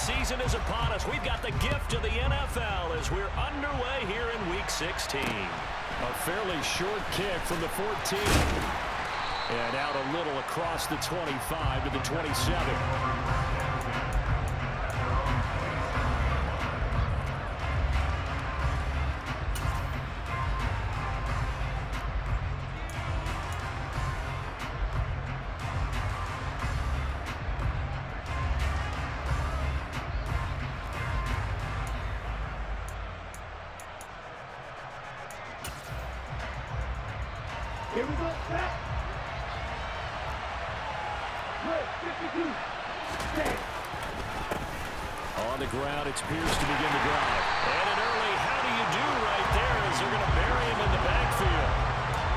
season is upon us. We've got the gift of the NFL as we're underway here in Week 16. A fairly short kick from the 14. And out a little across the 25 to the 27. Here we go, snap. Good, 52. Stay. On the ground, it's Pierce to begin the drive. And an early how do you do right there as they're going to bury him in the backfield.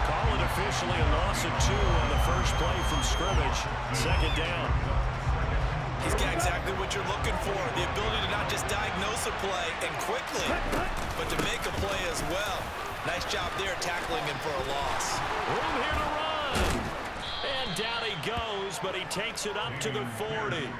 Call it officially a loss of 2 on the first play from scrimmage. Second down. He's got exactly what you're looking for, the ability to not just diagnose a play and quickly, but to make a play as well. Nice job there tackling him for a loss. Room here to run. And down he goes, but he takes it up to the 40.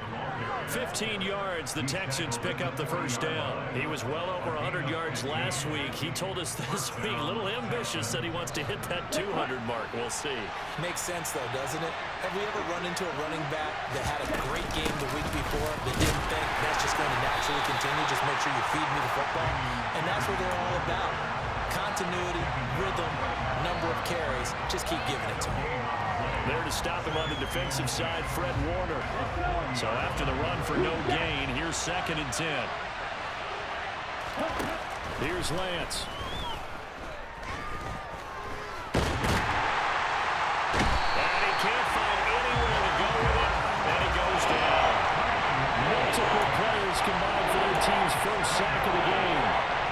15 yards, the Texans pick up the first down. He was well over 100 yards last week. He told us this week, a little ambitious, said he wants to hit that 200 mark. We'll see. Makes sense, though, doesn't it? Have we ever run into a running back that had a great game the week before that didn't think that's just going to naturally continue? Just make sure you feed me the football. And that's what they're all about. Continuity, rhythm, number of carries. Just keep giving it to him. There to stop him on the defensive side, Fred Warner. So after the run for no gain, here's 2nd and 10. Here's Lance. And he can't find anywhere to go with it, and he goes down. Multiple players combined for their team's first sack of the game.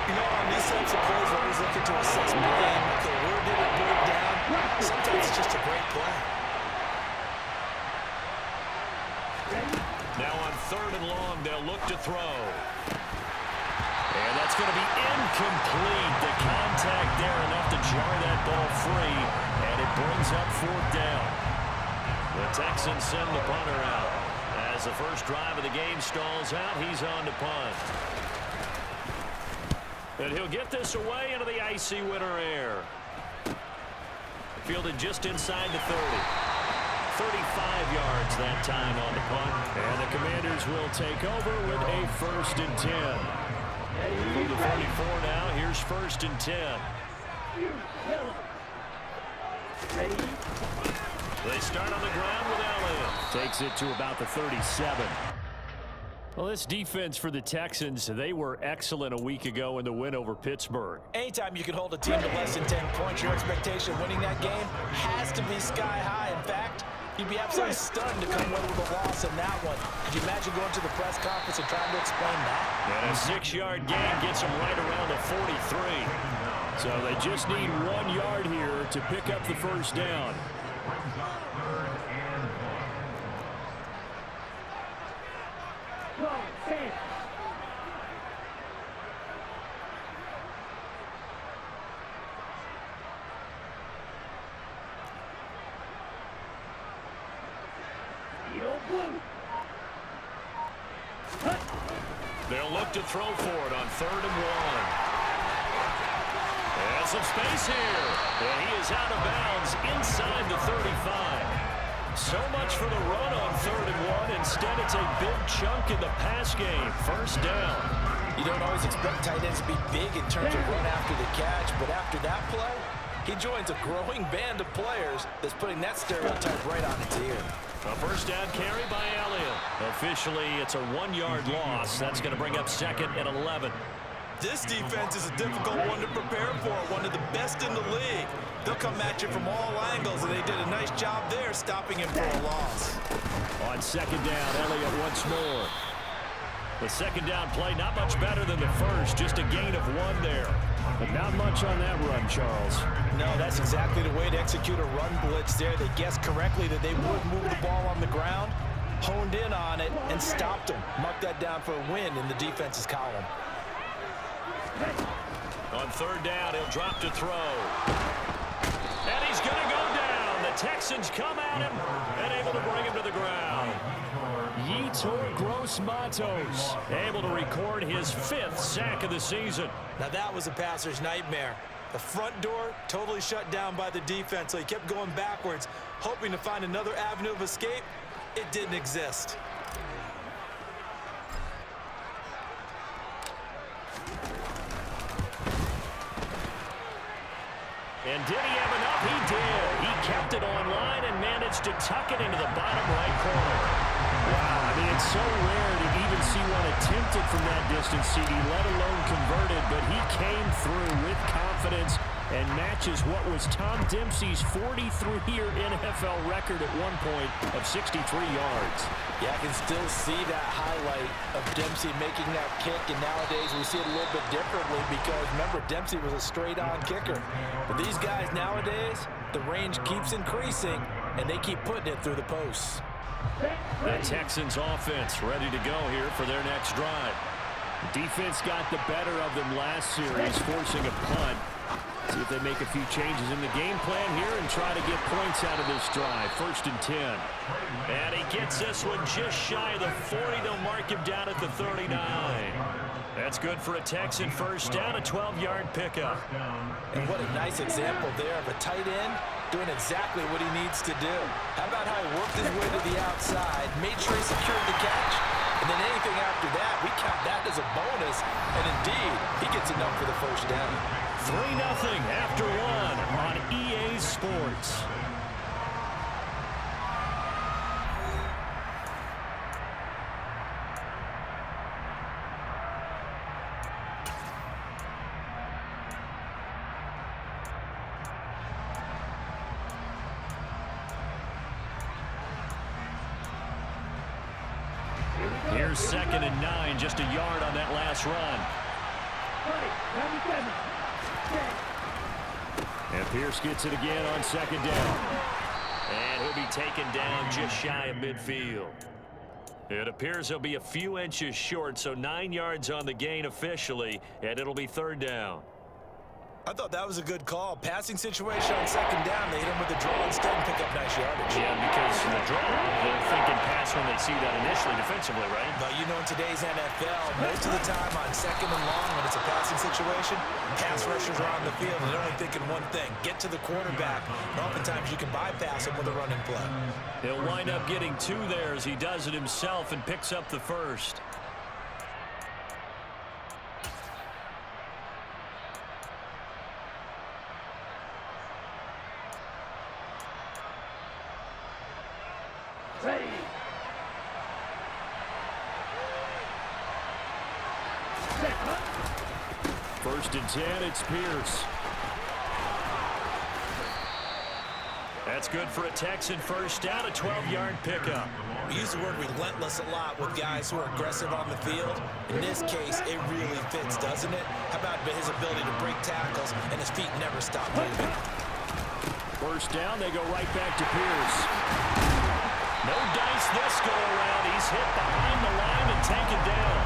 You know, on these types of plays, we're always looking to assess blame. Okay, where did it break down? Sometimes it's just a great play. Now on 3rd and long, they'll look to throw. And that's going to be incomplete. The contact there enough to jar that ball free, and it brings up 4th down. The Texans send the punter out. As the first drive of the game stalls out, he's on to punt. And he'll get this away into the icy winter air. Fielded just inside the 30. 35 yards that time on the punt. And the Commanders will take over with a 1st and 10. From the 44 now, here's 1st and 10. They start on the ground with Elliott. Takes it to about the 37. Well, this defense for the Texans, they were excellent a week ago in the win over Pittsburgh. Anytime you can hold a team to less than 10 points, your expectation of winning that game has to be sky high. In fact, you'd be absolutely stunned to come away with a loss in that one. Could you imagine going to the press conference and trying to explain that? And a 6-yard gain gets them right around the 43. So they just need 1 yard here to pick up the first down. They'll look to throw for it on 3rd and 1. And some space here. And he is out of bounds inside the 35. So much for the run on 3rd and 1. Instead, it's a big chunk in the pass game. First down. You don't always expect tight ends to be big in terms of run after the catch, but after that play, he joins a growing band of players that's putting that stereotype right on its ear. A first down carry by Elliott. Officially, it's a 1-yard loss. That's going to bring up 2nd and 11. This defense is a difficult one to prepare for, one of the best in the league. They'll come at you from all angles, and they did a nice job there stopping him for a loss. On 2nd down, Elliott once more. The 2nd down play, not much better than the first, just a gain of 1 there. But not much on that run, Charles. No, that's exactly the way to execute a run blitz there. They guessed correctly that they would move the ball on the ground, honed in on it, and stopped them. Mark that down for a win in the defense's column. On 3rd down, he'll drop to throw. And he's going to go down. The Texans come at him and able to bring him to the ground. Yetur Gross-Matos able to record his 5th sack of the season. Now that was a passer's nightmare. The front door totally shut down by the defense, so he kept going backwards, hoping to find another avenue of escape. It didn't exist. And did he have enough? He did. He kept it on line and managed to tuck it into the bottom right corner. Wow, I mean, it's so rare to even see one attempted from that distance, CD, let alone converted, but he came through with confidence and matches what was Tom Dempsey's 43-year NFL record at one point of 63 yards. Yeah, I can still see that highlight of Dempsey making that kick, and nowadays we see it a little bit differently because, remember, Dempsey was a straight-on kicker. But these guys nowadays, the range keeps increasing, and they keep putting it through the posts. The Texans offense ready to go here for their next drive. The defense got the better of them last series, forcing a punt. See if they make a few changes in the game plan here and try to get points out of this drive. 1st and 10. And he gets this one just shy of the 40. They'll mark him down at the 39. That's good for a Texan first down, a 12-yard pickup. And what a nice example there of a tight end doing exactly what he needs to do. How about how he worked his way to the outside, made sure he secured the catch, and then anything after that, we count that as a bonus. And indeed, he gets enough for the first down. 3-0 after one on EA Sports. Here's 2nd and 9, just a yard on that last run. And Pierce gets it again on 2nd down. And he'll be taken down just shy of midfield. It appears he'll be a few inches short, so 9 yards on the gain officially, and it'll be 3rd down. I thought that was a good call. Passing situation on 2nd down. They hit him with the draw instead and pick up nice yardage. Yeah, because the draw, they're thinking pass when they see that initially defensively, right? But you know, in today's NFL, most of the time on 2nd and long, when it's a passing situation, pass rushers are on the field and they're only thinking one thing, get to the quarterback. And oftentimes you can bypass him with a running play. He'll wind up getting 2 there as he does it himself and picks up the 1st. Ready. 1st and 10, it's Pierce. That's good for a Texan first down, a 12-yard pickup. We use the word relentless a lot with guys who are aggressive on the field. In this case, it really fits, doesn't it? How about his ability to break tackles and his feet never stop moving? 1st down, they go right back to Pierce. No dice this go-around. He's hit behind the line and taken down.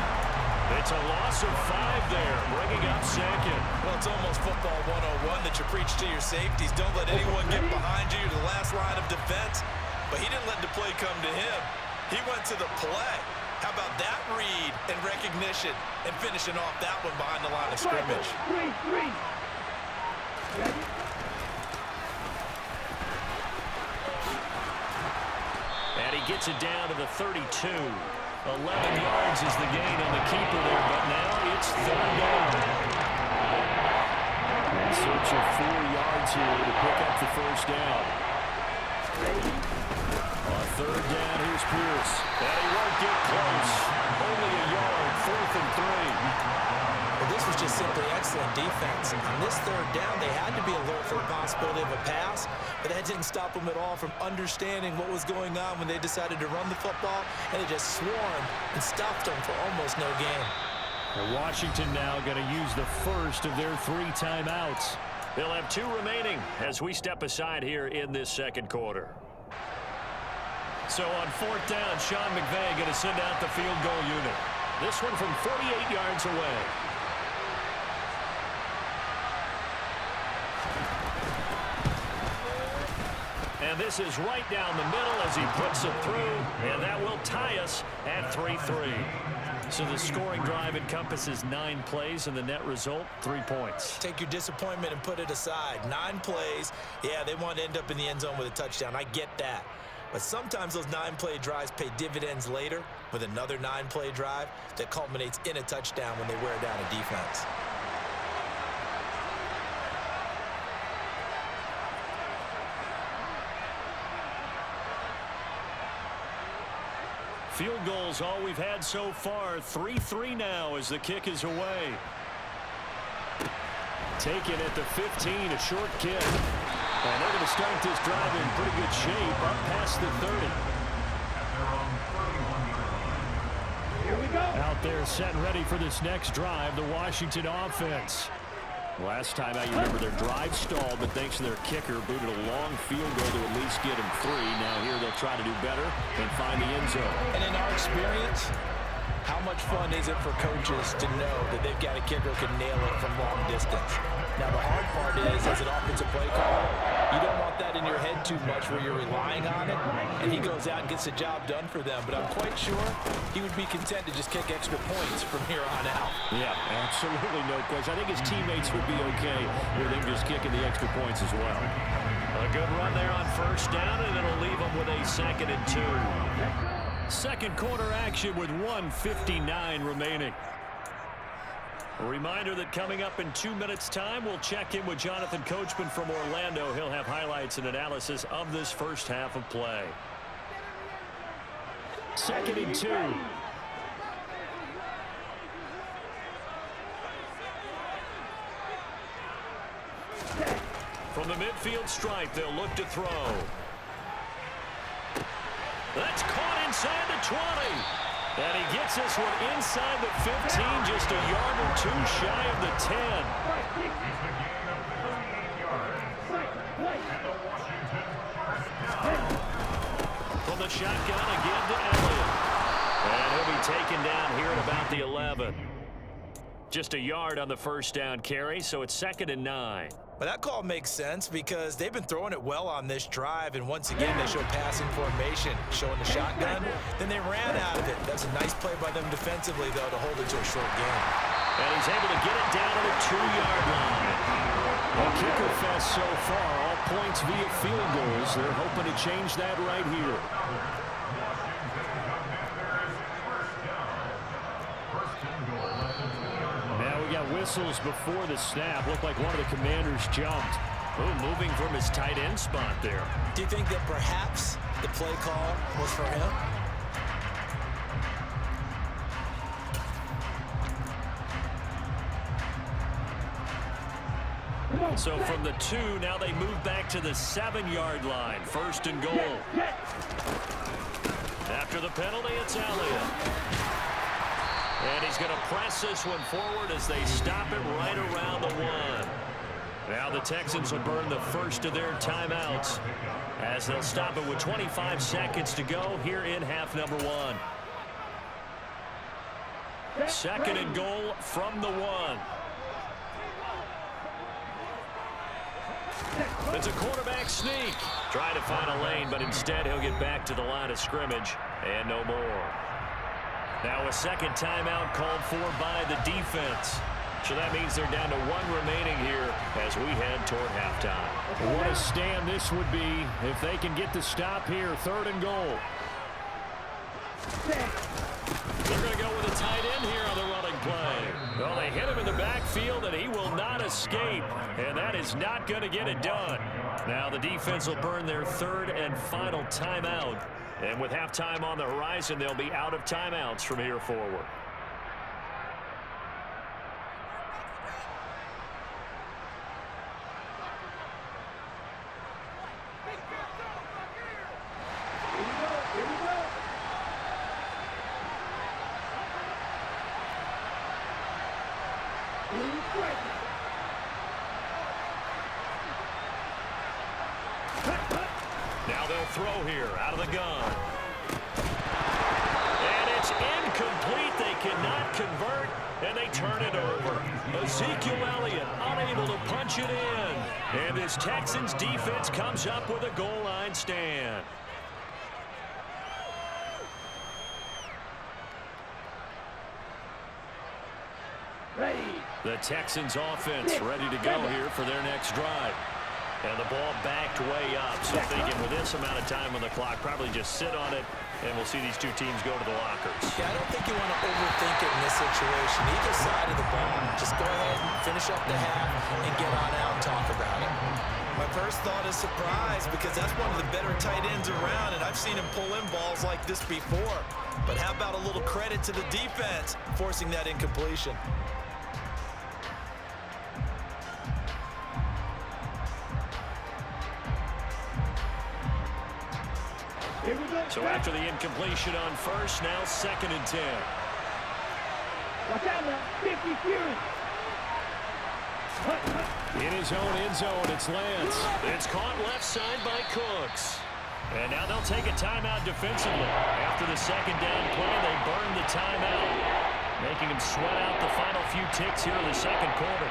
It's a loss of 5 there, bringing up 2nd. Well, it's almost football 101 that you preach to your safeties. Don't let anyone get behind you. You're the last line of defense. But he didn't let the play come to him. He went to the play. How about that read and recognition and finishing off that one behind the line of scrimmage? 3-3. Ready. And he gets it down to the 32. 11 yards is the gain on the keeper there, but now it's 3rd down. In search of 4 yards here to pick up the 1st down. On 3rd down, here's Pierce. And he won't get close. Only a yard, 4th and 3. Well, this was just simply excellent defense. On this 3rd down, they had to be alert for the possibility of a pass, but that didn't stop them at all from understanding what was going on when they decided to run the football, and they just swarmed and stopped them for almost no gain. And Washington now going to use the first of their 3 timeouts. They'll have 2 remaining as we step aside here in this 2nd quarter. So on 4th down, Sean McVay going to send out the field goal unit. This one from 48 yards away. And This is right down the middle as he puts it through, and that will tie us at 3-3. So the scoring drive encompasses 9 plays, and the net result, 3 points. Take your disappointment and put it aside. 9 plays. Yeah, they want to end up in the end zone with a touchdown. I get that. But sometimes those 9-play drives pay dividends later with another 9-play drive that culminates in a touchdown when they wear down a defense. Field goals all we've had so far. 3-3 now as the kick is away. Taken at the 15, a short kick. And they're going to start this drive in pretty good shape up past the 30. Here we go. Out there set and ready for this next drive, the Washington offense. Last time out, you remember their drive stalled, but thanks to their kicker, booted a long field goal to at least get him 3. Now here they'll try to do better and find the end zone. And in our experience, how much fun is it for coaches to know that they've got a kicker who can nail it from long distance? Now the hard part is, as an offensive play caller, you don't want that in your head too much where you're relying on it, and he goes out and gets the job done for them. But I'm quite sure he would be content to just kick extra points from here on out. Yeah, absolutely no question. I think his teammates would be okay with him just kicking the extra points as well. A good run there on first down, and it'll leave them with a 2nd and 2. Second quarter action with 1:59 remaining. A reminder that coming up in 2 minutes' time, we'll check in with Jonathan Coachman from Orlando. He'll have highlights and analysis of this first half of play. 2nd and 2. From the midfield stripe, they'll look to throw. That's caught inside the 20. And he gets this one inside the 15, just a yard or 2 shy of the 10. From the shotgun again to Elliott. And he'll be taken down here at about the 11. Just a yard on the first down carry, so it's 2nd and 9. But that call makes sense because they've been throwing it well on this drive, and once again they show passing formation, showing the shotgun. Then they ran out of it. That's a nice play by them defensively, though, to hold it to a short game. And he's able to get it down to the 2-yard line. A kicker fest so far, all points via field goals. They're hoping to change that right here. Whistles before the snap. Looked like one of the Commanders jumped. Ooh, moving from his tight end spot there. Do you think that perhaps the play call was for him? So from the 2, now they move back to the 7-yard line. 1st and goal. After the penalty, it's Elliott. And he's going to press this one forward as they stop it right around the 1. Now the Texans will burn the first of their timeouts as they'll stop it with 25 seconds to go here in half number 1. 2nd and goal from the 1. It's a quarterback sneak. Trying to find a lane, but instead he'll get back to the line of scrimmage and no more. Now a second timeout called for by the defense. So that means they're down to 1 remaining here as we head toward halftime. What a stand this would be if they can get the stop here. 3rd and goal. They're going to go with a tight end here on the running play. Well, they hit him in the backfield, and he will not escape. And that is not going to get it done. Now the defense will burn their 3rd and final timeout. And with halftime on the horizon, they'll be out of timeouts from here forward. Now they'll throw here out of the gun. And it's incomplete. They cannot convert, and they turn it over. Ezekiel Elliott unable to punch it in. And this Texans defense comes up with a goal line stand. The Texans offense ready to go here for their next drive. And the ball backed way up. So thinking with this amount of time on the clock, probably just sit on it, and we'll see these two teams go to the lockers. Yeah, I don't think you want to overthink it in this situation. Either side of the ball, just go ahead and finish up the half and get on out and talk about it. My first thought is surprise, because that's one of the better tight ends around, and I've seen him pull in balls like this before. But how about a little credit to the defense forcing that incompletion? So after the incompletion on first, now 2nd and 10. Watch out now, 50 Fury. In his own end zone, it's Lance. It's caught left side by Cooks. And now they'll take a timeout defensively. After the 2nd down play, they burn the timeout, making them sweat out the final few ticks here in the 2nd quarter.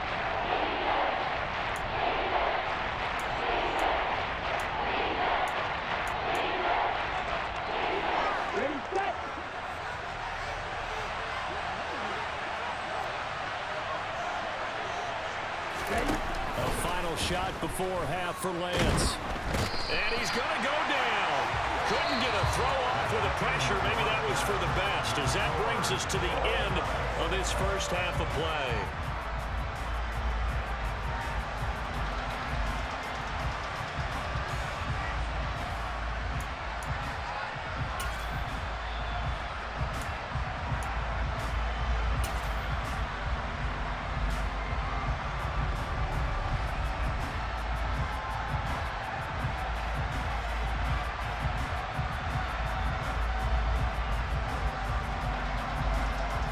A final shot before half for Lance. And he's going to go down. Couldn't get a throw off with the pressure. Maybe that was for the best, as that brings us to the end of this first half of play.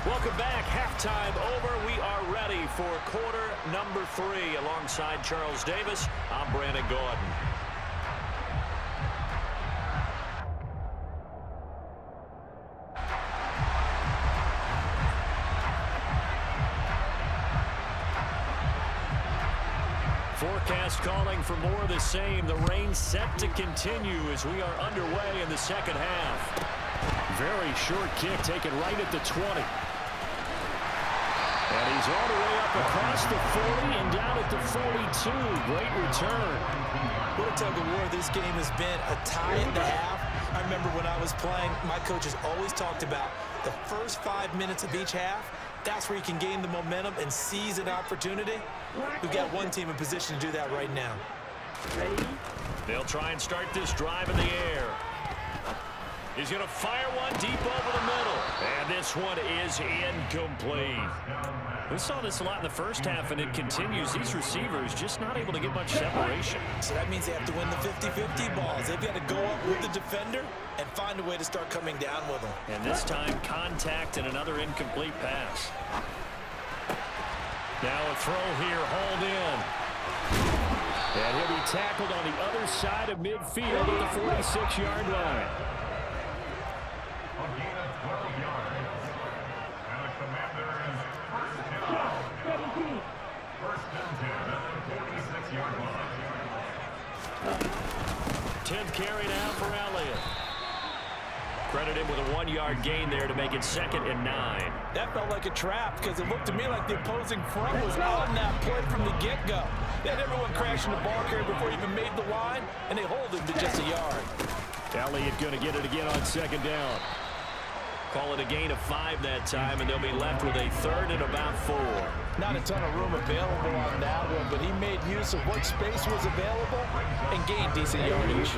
Welcome back. Halftime over. We are ready for quarter number 3. Alongside Charles Davis, I'm Brandon Gordon. Forecast calling for more of the same. The rain set to continue as we are underway in the 2nd half. Very short kick taken right at the 20. And he's all the way up across the 40 and down at the 42. Great return. What a tug of war this game has been. A tie at the half. I remember when I was playing, my coaches always talked about the first 5 minutes of each half. That's where you can gain the momentum and seize an opportunity. We've got one team in position to do that right now. They'll try and start this drive in the air. He's going to fire one deep over the middle. And this one is incomplete. We saw this a lot in the first half, and it continues. These receivers just not able to get much separation. So that means they have to win the 50-50 balls. They've got to go up with the defender and find a way to start coming down with them. And this time, contact and another incomplete pass. Now a throw here, hauled in. And he'll be tackled on the other side of midfield at the 46-yard line. A gain of 12 yards. And the Commanders first and 10 at the 46-yard line. 10th carry now for Elliott. Credited with a 1-yard gain there to make it 2nd and 9. That felt like a trap because it looked to me like the opposing front was on that play from the get-go. They had everyone crashing the ball carrier before he even made the line, and they hold him to just a yard. Elliott going to get it again on 2nd down. Call it a gain of 5 that time, and they'll be left with a 3rd and about 4. Not a ton of room available on that one, but he made use of what space was available and gained decent yardage.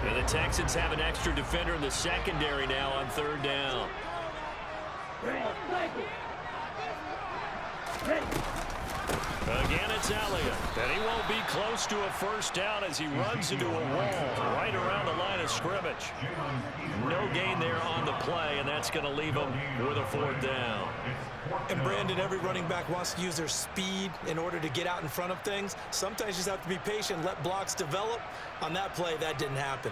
And the Texans have an extra defender in the secondary now on 3rd down. Again, it's Elliott, and he won't be close to a first down as he runs into a wall right around the line of scrimmage. No gain there on the play, and that's going to leave him with a 4th down. And Brandon, every running back wants to use their speed in order to get out in front of things. Sometimes you just have to be patient, let blocks develop. On that play, that didn't happen.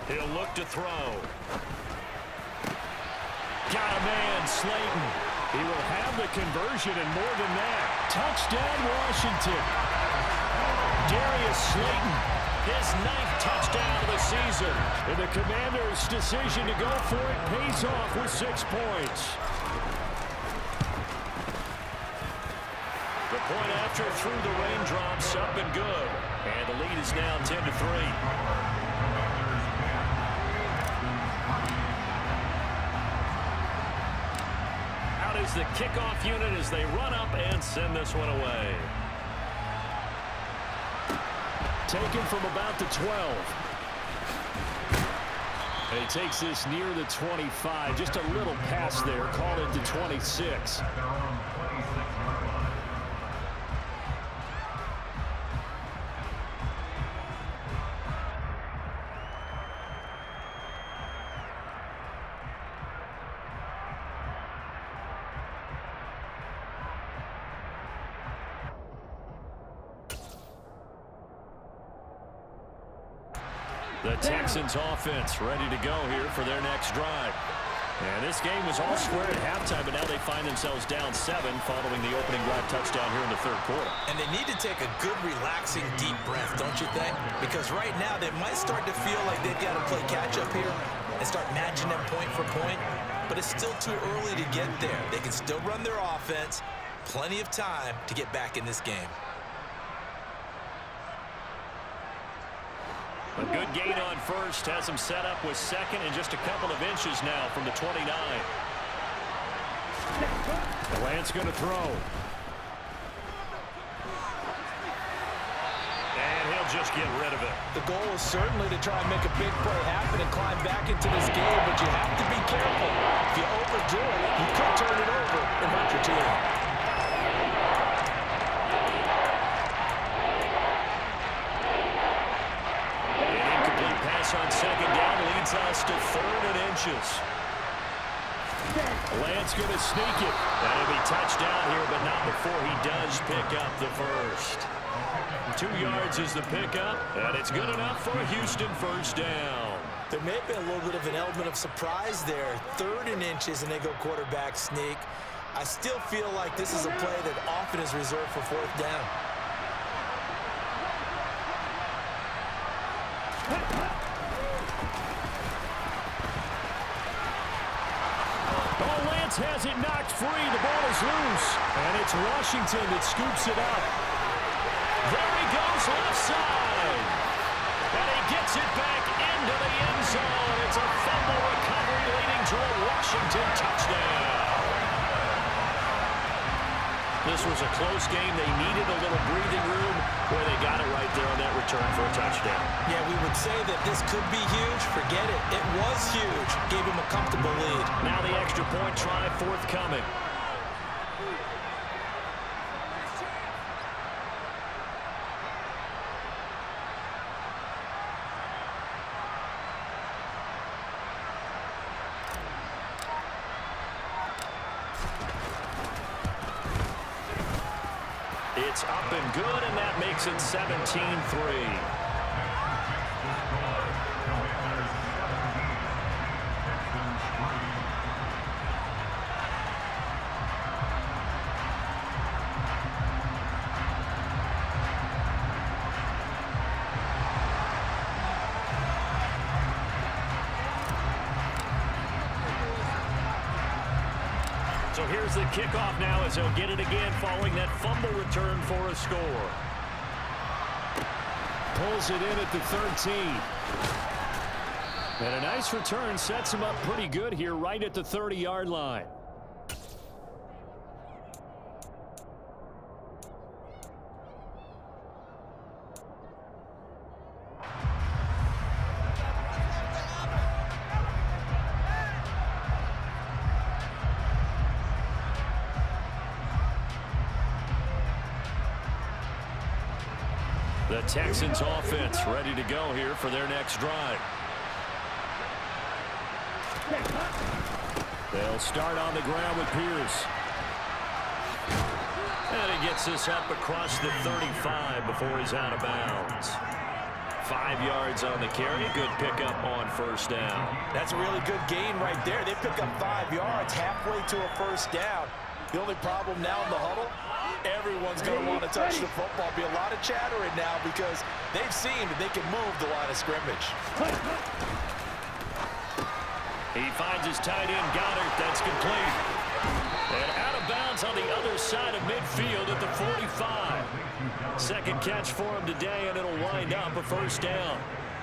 He'll look to throw. Got a man, Slayton. He will have the conversion and more than that. Touchdown, Washington. Darius Slayton, his 9th touchdown of the season. And the Commanders' decision to go for it pays off with 6 points. The point after through the raindrops, up and good. And the lead is now 10-3. Is the kickoff unit as they run up and send this one away. Taken from about the 12. And he takes this near the 25. Just a little pass there. Call it the 26. The Texans offense ready to go here for their next drive. And this game was all square at halftime, but now they find themselves down 7 following the opening drive touchdown here in the 3rd quarter. And they need to take a good, relaxing, deep breath, don't you think? Because right now they might start to feel like they've got to play catch-up here and start matching them point for point. But it's still too early to get there. They can still run their offense. Plenty of time to get back in this game. A good gain on first has him set up with 2nd and just a couple of inches now from the 29. Lance going to throw. And he'll just get rid of it. The goal is certainly to try and make a big play happen and climb back into this game, but you have to be careful. If you overdo it, you could turn it over and hurt your team. On 2nd down leads us to 3rd and inches. Lance going to sneak it. That'll be touchdown here, but not before he does pick up the first. 2 yards is the pickup, and it's good enough for a Houston first down. There may have been a little bit of an element of surprise there. 3rd and inches, and they go quarterback sneak. I still feel like this is a play that often is reserved for 4th down. Has it knocked free. The ball is loose. And it's Washington that scoops it up. There he goes left side. And he gets it back into the end zone. It's a fumble recovery leading to a Washington touchdown. This was a close game. They needed a little breathing room. Boy, they got it right there on that return for a touchdown. Yeah, we would say that this could be huge. Forget it. It was huge. Gave him a comfortable lead. Now the extra point try forthcoming. It's up and good, and that makes it 17-3. So here's the kickoff now as they'll get it again following that fumble return for a score. Pulls it in at the 13. And a nice return sets him up pretty good here right at the 30-yard line. The Texans offense ready to go here for their next drive. They'll start on the ground with Pierce. And he gets this up across the 35 before he's out of bounds. 5 yards on the carry. Good pickup on first down. That's a really good gain right there. They pick up 5 yards halfway to a first down. The only problem now in the huddle, everyone's going to want to touch the football. Be a lot of chattering now because they've seen that they can move the line of scrimmage. He finds his tight end, Goddard. That's complete. And out of bounds on the other side of midfield at the 45. Second catch for him today, and it'll wind up a first down.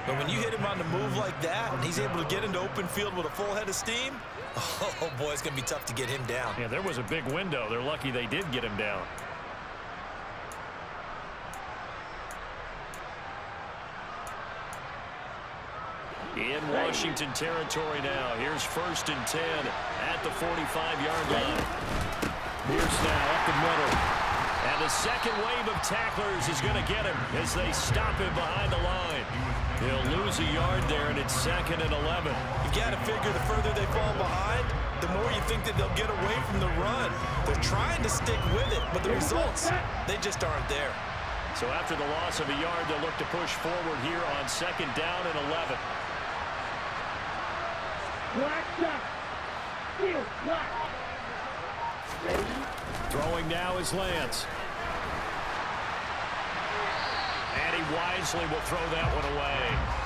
But when you hit him on the move like that, and he's able to get into open field with a full head of steam, oh, boy, it's going to be tough to get him down. Yeah, there was a big window. They're lucky they did get him down. In Washington territory now. Here's 1st and 10 at the 45-yard line. Here's now up the middle. And the second wave of tacklers is going to get him as they stop him behind the line. He'll lose a yard there, and it's 2nd and 11. You've got to figure the further they fall behind, the more you think that they'll get away from the run. They're trying to stick with it, but the results, they just aren't there. So after the loss of a yard, they'll look to push forward here on 2nd down and 11. Throwing now is Lance. And he wisely will throw that one away.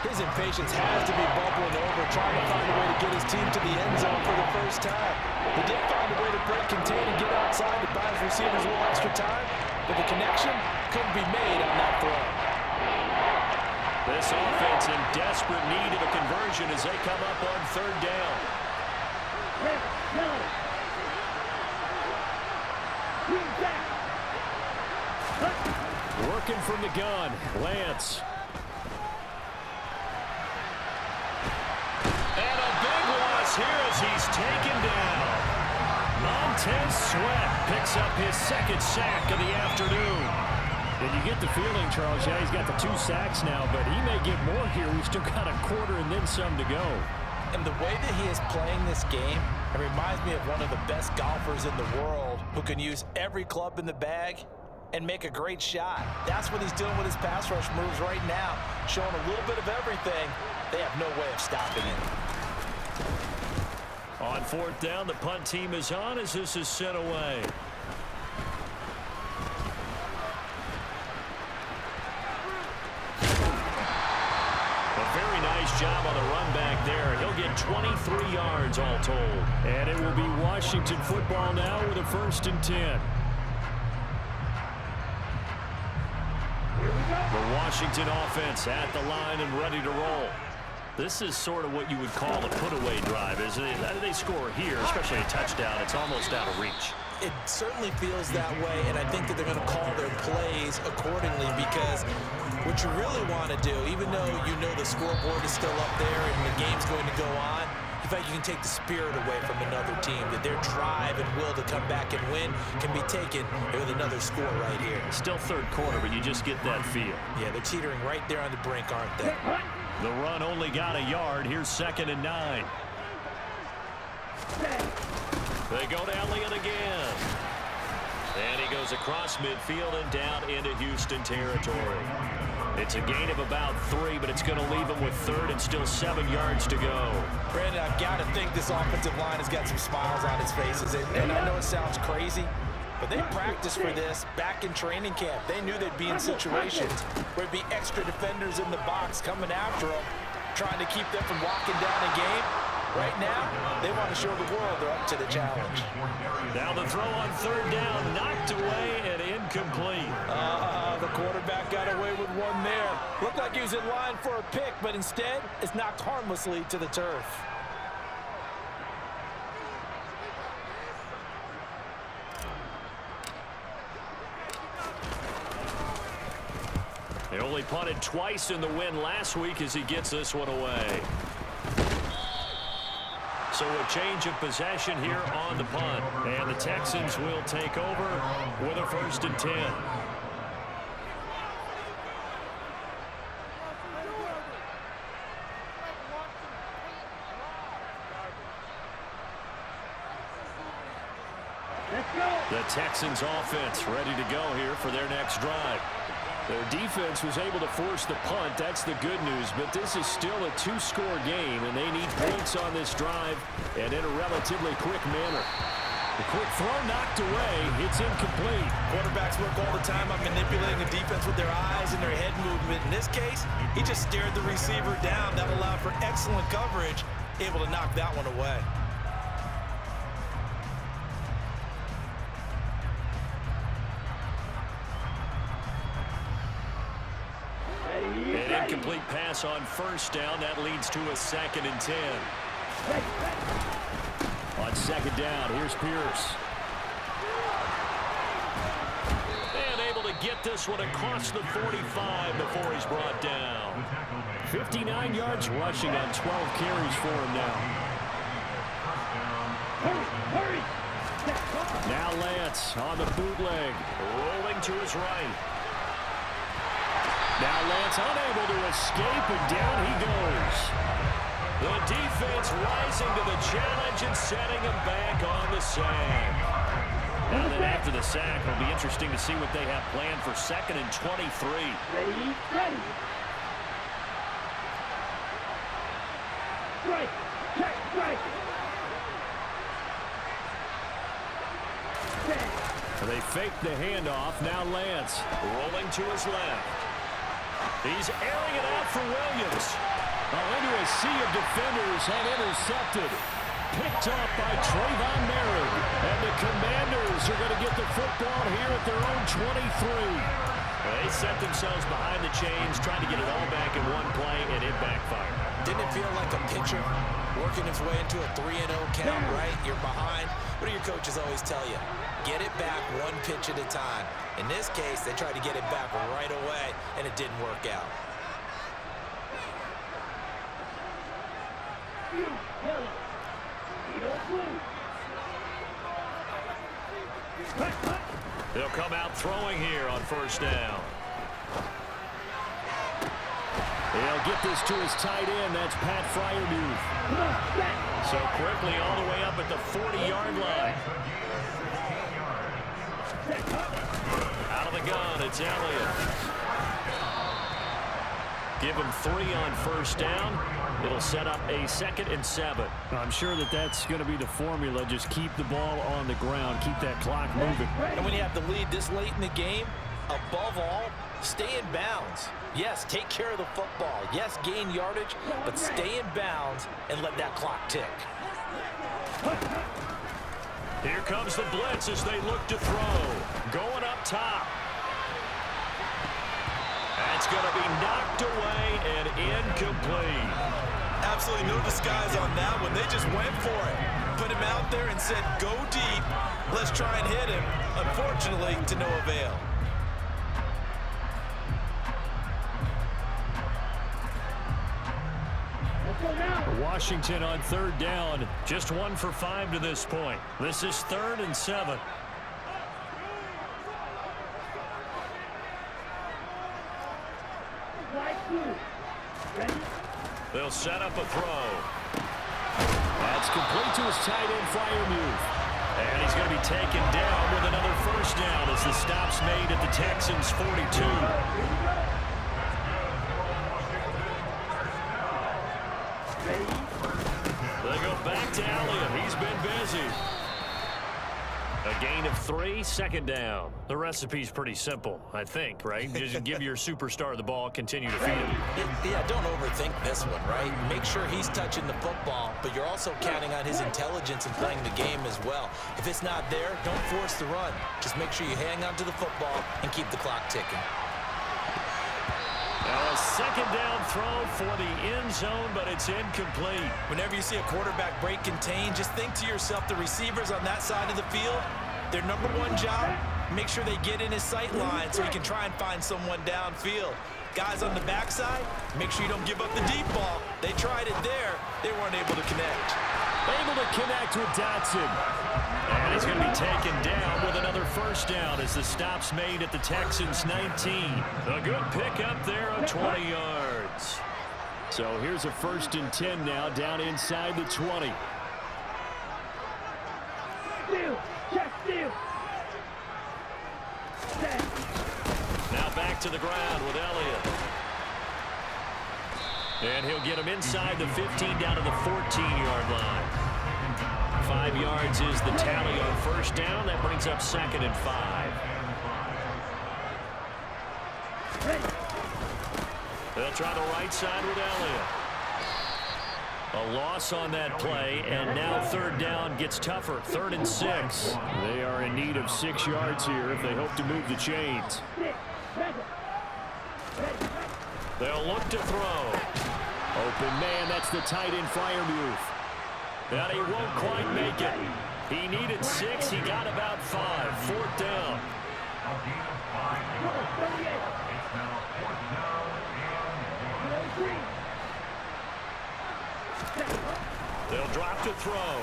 His impatience has to be bubbling over, trying to find a way to get his team to the end zone for the first time. He did find a way to break, contain, and get outside to buy his receivers a little extra time, but the connection couldn't be made on that throw. This offense in desperate need of a conversion as they come up on 3rd down. Working from the gun, Lance. And a big loss here as he's taken down. Montez Sweat picks up his 2nd sack of the afternoon. And you get the feeling, Charles, yeah, he's got the 2 sacks now, but he may get more here. We've still got a quarter and then some to go. And the way that he is playing this game, it reminds me of one of the best golfers in the world who can use every club in the bag and make a great shot. That's what he's doing with his pass rush moves right now, showing a little bit of everything. They have no way of stopping it. On 4th down, the punt team is on as this is sent away. Job on the run back there. He'll get 23 yards all told. And it will be Washington football now with a 1st and 10. The Washington offense at the line and ready to roll. This is sort of what you would call a put-away drive, isn't it? How do they score here, especially a touchdown? It's almost out of reach. It certainly feels that way, and I think that they're going to call their plays accordingly because what you really want to do, even though you know the scoreboard is still up there and the game's going to go on, you feel like you can take the spirit away from another team, that their drive and will to come back and win can be taken with another score right here. Still 3rd quarter, but you just get that feel. Yeah, they're teetering right there on the brink, aren't they? The run only got a yard. Here's 2nd and 9. They go to Elliott again. And he goes across midfield and down into Houston territory. It's a gain of about 3, but it's going to leave them with 3rd and still 7 yards to go. Brandon, I've got to think this offensive line has got some smiles on its faces. And I know it sounds crazy, but they practiced for this back in training camp. They knew they'd be in situations where there'd be extra defenders in the box coming after them, trying to keep them from locking down a game. Right now, they want to show the world they're up to the challenge. Now the throw on 3rd down, knocked away and incomplete. The quarterback got away with one there. Looked like he was in line for a pick, but instead, it's knocked harmlessly to the turf. They only punted twice in the win last week as he gets this one away. So a change of possession here on the punt. And the Texans will take over with a 1st and 10. The Texans offense ready to go here for their next drive. Their defense was able to force the punt. That's the good news. But this is still a two-score game, and they need points on this drive and in a relatively quick manner. The quick throw knocked away. It's incomplete. Quarterbacks work all the time on manipulating the defense with their eyes and their head movement. In this case, he just stared the receiver down. That allowed for excellent coverage, able to knock that one away. An incomplete pass on first down. That leads to a 2nd and 10. On 2nd down, here's Pierce. And able to get this one across the 45 before he's brought down. 59 yards rushing on 12 carries for him now. Hurry! Now Lance on the bootleg, rolling to his right. Now Lance unable to escape, and down he goes. The defense rising to the challenge and setting him back on the sack. And then after the sack, it'll be interesting to see what they have planned for 2nd and 23. Ready? Strike! Check! Strike! They fake the handoff. Now Lance rolling to his left. He's airing it out for Williams. Into a sea of defenders and intercepted. Picked up by Trayvon Merritt. And the Commanders are going to get the football here at their own 23. They set themselves behind the chains, trying to get it all back in one play, and it backfired. Didn't it feel like a pitcher working his way into a 3-0 count, right? You're behind. What do your coaches always tell you? Get it back one pitch at a time. In this case, they tried to get it back right away, and it didn't work out. They'll come out throwing here on first down. He'll get this to his tight end. That's Pat Fryermuth. So quickly all the way up at the 40-yard line. Out of the gun, it's Elliott. Give him 3 on first down. It'll set up a 2nd and 7. I'm sure that's going to be the formula. Just keep the ball on the ground. Keep that clock moving. And when you have the lead this late in the game, above all, stay in bounds. Yes, take care of the football. Yes, gain yardage, but stay in bounds and let that clock tick. Here comes the blitz as they look to throw. Going up top. That's going to be knocked away and incomplete. Absolutely no disguise on that one. They just went for it. Put him out there and said, go deep. Let's try and hit him. Unfortunately, to no avail. Washington on 3rd down. Just 1 for 5 to this point. This is 3rd and 7. They'll set up a throw. That's complete to his tight end, Fryermuth. And he's going to be taken down with another first down as the stop's made at the Texans' 42. They go back to Elliott. He's been busy. A gain of 3, 2nd down. The recipe's pretty simple, I think, right? Just give your superstar the ball, continue to feed him. Yeah, don't overthink this one, right? Make sure he's touching the football, but you're also counting on his intelligence in playing the game as well. If it's not there, don't force the run. Just make sure you hang on to the football and keep the clock ticking. Now a 2nd down throw for the end zone, but it's incomplete. Whenever you see a quarterback break contain, just think to yourself, the receivers on that side of the field, their number one job, make sure they get in his sight line so he can try and find someone downfield. Guys on the backside, make sure you don't give up the deep ball. They tried it there. They weren't able to connect. Able to connect with Dotson. And he's going to be taken down with another first down as the stop's made at the Texans' 19. A good pickup there of 20 yards. So here's a 1st and 10 now down inside the 20. Steal. Check steal. Now back back to the ground with Elliott. And he'll get him inside the 15 down to the 14-yard line. 5 yards is the tally on first down. That brings up 2nd and 5. They'll try the right side with Elliott. A loss on that play, and now 3rd down gets tougher. 3rd and 6. They are in need of 6 yards here if they hope to move the chains. They'll look to throw. Open man, that's the tight end flyer move. And he won't quite make it. He needed 6. He got about 5. 4th down. They'll drop to throw.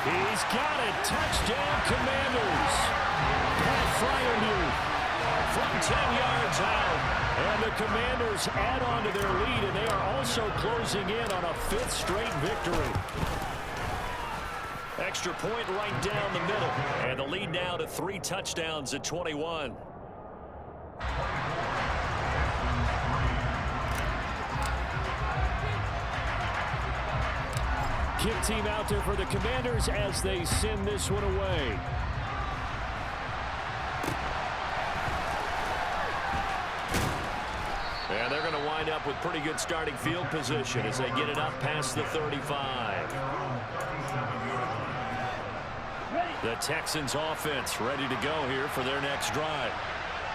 He's got it. Touchdown, Commanders. Pat Fryermuth From 10 yards out. And the Commanders add on to their lead, and they are also closing in on a 5th straight victory. Extra point right down the middle. And the lead now to 3 touchdowns at 21. Kick team out there for the Commanders as they send this one away. And they're going to wind up with pretty good starting field position as they get it up past the 35. The Texans offense ready to go here for their next drive.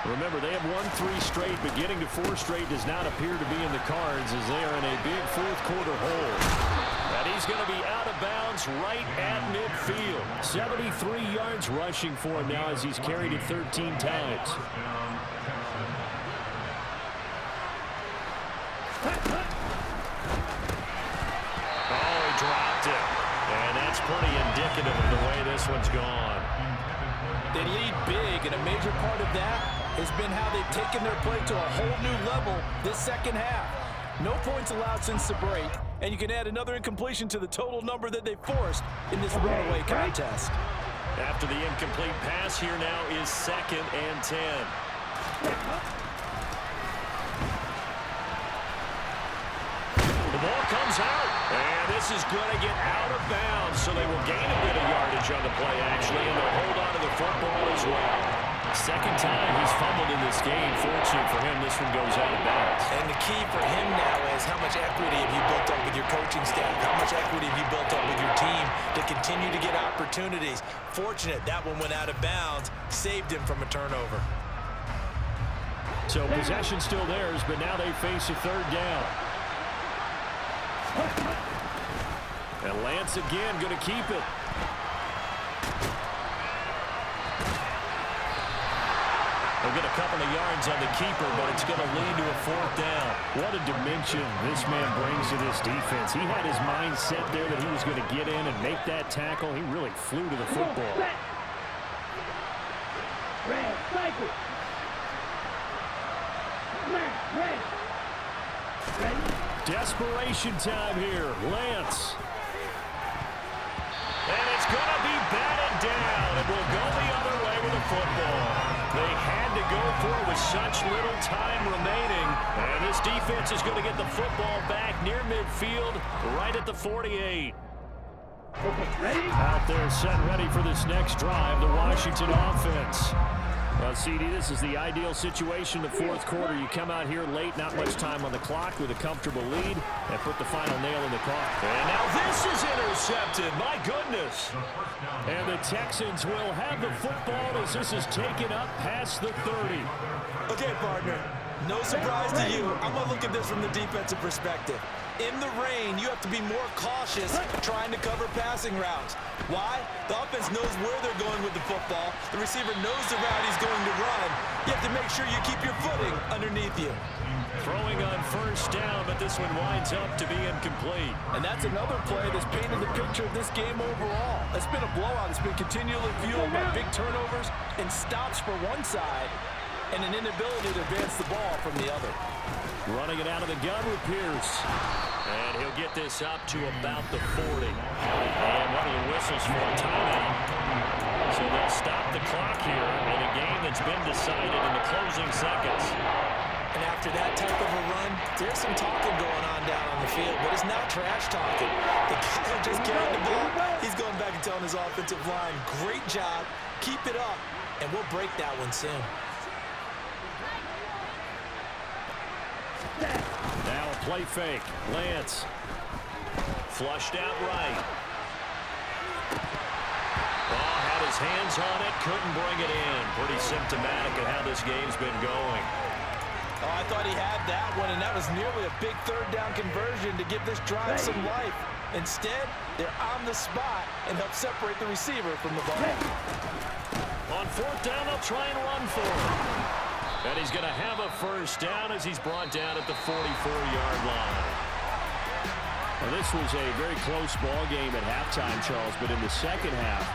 Remember, they have won 3 straight, but getting to 4 straight does not appear to be in the cards as they are in a big 4th quarter hole. And he's going to be out of bounds right at midfield. 73 yards rushing for him now as he's carried it 13 times. Oh, he dropped it. And that's pretty indicative of the way this one's gone. They lead big, and a major part of that has been how they've taken their play to a whole new level this second half. No points allowed since the break, and you can add another incompletion to the total number that they forced in this runaway contest. After the incomplete pass, here now is 2nd and 10. The ball comes out, and this is going to get out of bounds, so they will gain a bit of yardage on the play, actually, and they'll hold on to the football as well. 2nd time he's fumbled in this game. Fortunately for him, this one goes out of bounds. And the key for him now is how much equity have you built up with your coaching staff? How much equity have you built up with your team to continue to get opportunities? Fortunate that one went out of bounds, saved him from a turnover. So possession still theirs, but now they face a 3rd down. And Lance again going to keep it. They'll get a couple of yards on the keeper, but it's going to lead to a 4th down. What a dimension this man brings to this defense. He had his mind set there that he was going to get in and make that tackle. He really flew to the football. Desperation time here. Lance. And it's going to be batted down. It will go the other way with the football. They had to go for it with such little time remaining. And this defense is going to get the football back near midfield, right at the 48. Out there set ready for this next drive, the Washington offense. Well, CD, this is the ideal situation, the 4th quarter. You come out here late, not much time on the clock with a comfortable lead, and put the final nail in the coffin. And now this is intercepted. My goodness. And the Texans will have the football as this is taken up past the 30. Okay, partner, no surprise to you. I'm going to look at this from the defensive perspective. In the rain, you have to be more cautious trying to cover passing routes. Why? The offense knows where they're going with the football. The receiver knows the route he's going to run. You have to make sure you keep your footing underneath you. Throwing on 1st down, but this one winds up to be incomplete. And that's another play that's painted the picture of this game overall. It's been a blowout. It's been continually fueled by big turnovers and stops for one side and an inability to advance the ball from the other. Running it out of the gun with Pierce. And he'll get this up to about the 40. And one of the whistles for a timeout. So they'll stop the clock here in a game that's been decided in the closing seconds. And after that type of a run, there's some talking going on down on the field, but it's not trash talking. The guy just carried the ball. He's going back and telling his offensive line, great job, keep it up, and we'll break that one soon. Now a play fake. Lance. Flushed out right. Ball had his hands on it, couldn't bring it in. Pretty symptomatic of how this game's been going. Oh, I thought he had that one, and that was nearly a big third down conversion to give this drive some life. Instead, they're on the spot and help separate the receiver from the ball. On fourth down, they'll try and run for it. And he's going to have a first down as he's brought down at the 44-yard line. Well, this was a very close ball game at halftime, Charles, but in the second half,